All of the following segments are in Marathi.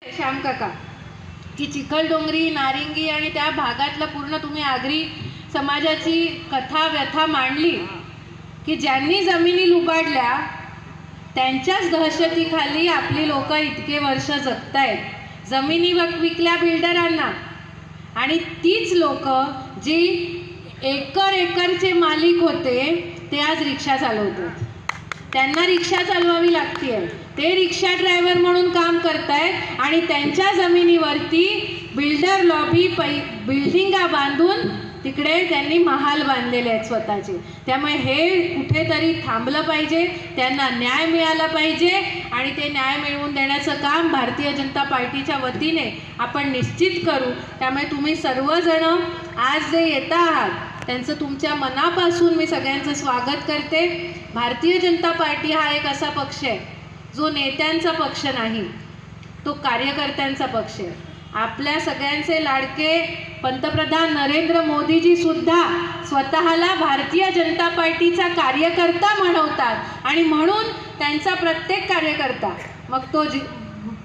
श्याम काका की चिखलडोंगरी नारिंगी आणि त्या भागातलं पूर्ण तुम्ही आगरी समाजाची कथा व्यथा मांडली की ज्यांनी जमिनी लुबाडल्या त्यांच्याच दहशतीखाली आपली लोक इतके वर्ष जगतायत, जमिनी विकल्या बिल्डरांना, आणि तीच लोक जी एकरचे मालिक होते ते आज रिक्षा चालवतात. त्यांना रिक्षा चालवावी लागते, ते रिक्षा ड्रायव्हर म्हणून काम करतायत आणि त्यांच्या जमिनीवरती बिल्डर लॉबी बिल्डिंगा बांधून तिकडे त्यांनी महाल बांधलेले आहेत स्वतःचे. त्यामुळे हे कुठेतरी थांबलं पाहिजे, त्यांना न्याय मिळाला पाहिजे आणि ते न्याय मिळवून देण्याचं काम भारतीय जनता पार्टीच्या वतीने आपण निश्चित करू. त्यामुळे तुम्ही सर्वजण आज जे येता आहात त्यांचं तुमच्या मनापासून मी सगळ्यांचं स्वागत करते. भारतीय जनता पार्टी हा एक असा पक्ष आहे जो नेत्यांचा पक्ष नाही, तो कार्यकर्त्यांचा पक्ष आहे. आपल्या सगळ्यांचे लाडके पंतप्रधान नरेंद्र मोदीजी सुद्धा स्वतःला भारतीय जनता पार्टीचा कार्यकर्ता म्हणवतात आणि म्हणून त्यांचा प्रत्येक कार्यकर्ता, मग तो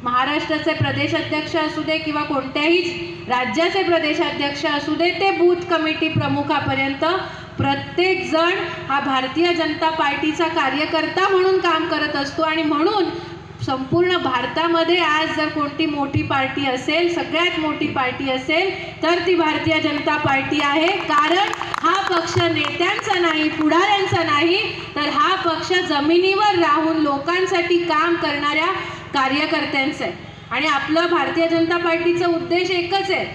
महाराष्ट्राचे प्रदेशाध्यक्ष असू दे किंवा कोणत्याही राज्याचे प्रदेशाध्यक्ष असू दे, ते बूथ कमिटी प्रमुखापर्यंत प्रत्येक जण हा भारतीय जनता पार्टीचा कार्यकर्ता म्हणून काम करत असतो. आणि म्हणून संपूर्ण भारतामध्ये आज जर कोणती मोठी पार्टी असेल, सगळ्यात मोठी पार्टी असेल तर ती भारतीय जनता पार्टी आहे. कारण हा पक्ष नेत्यांचा नाही, पुढाऱ्यांचा नाही, तर हा पक्ष जमिनीवर राहून लोकांसाठी काम करणाऱ्या कार्यकर्त्यांचं आहे. आणि आपलं भारतीय जनता पार्टीचा उद्देश एकच आहे,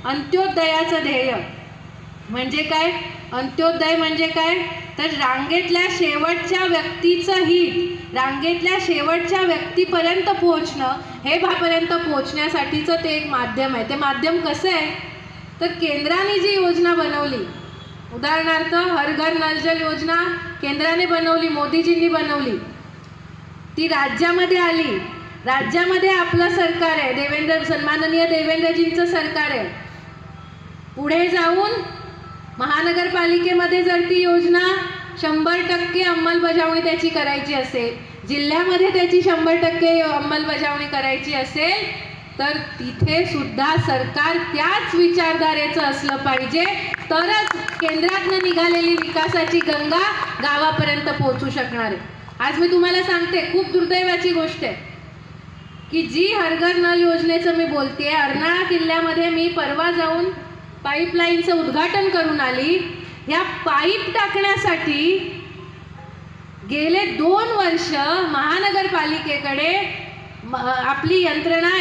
अंत्योदयाचं ध्येय. म्हणजे काय अंत्योदय म्हणजे काय, तर रांगेतल्या शेवटच्या व्यक्तीचं हित, रांगेतल्या शेवटच्या व्यक्तीपर्यंत पोहोचणं, हे भापर्यंत पोहोचण्यासाठीचं ते एक माध्यम आहे. ते माध्यम कसं आहे, तर केंद्राने जी योजना बनवली, उदाहरणार्थ हर घर नल जल योजना केंद्राने बनवली, मोदीजींनी बनवली, ती राज्यामध्ये आली. राज्यामध्ये आपलं सरकार आहे, सन्माननीय देवेंद्रजींचं सरकार आहे. पुढे जाऊन महानगरपालिकेमध्ये जर ती योजना 100% अंमलबजावणी त्याची करायची असेल, जिल्ह्यामध्ये त्याची 100% अंमलबजावणी करायची असेल, तर तिथे सुद्धा सरकार त्याच विचारधारेचं असलं पाहिजे, तरच केंद्रातनं निघालेली विकासाची गंगा गावापर्यंत पोहोचू शकणार आहे. आज मी तुम्हाला सांगते, खूप दुर्दैवाची गोष्ट आहे की जी हर घर नल योजनेचं मी बोलते, अर्नाळा किल्ल्यामध्ये मी परवा जाऊन पाईपलाईनचं उद्घाटन करून आली. ह्या पाईप टाकण्यासाठी गेले 2 वर्ष महानगरपालिकेकडे आपली यंत्रणा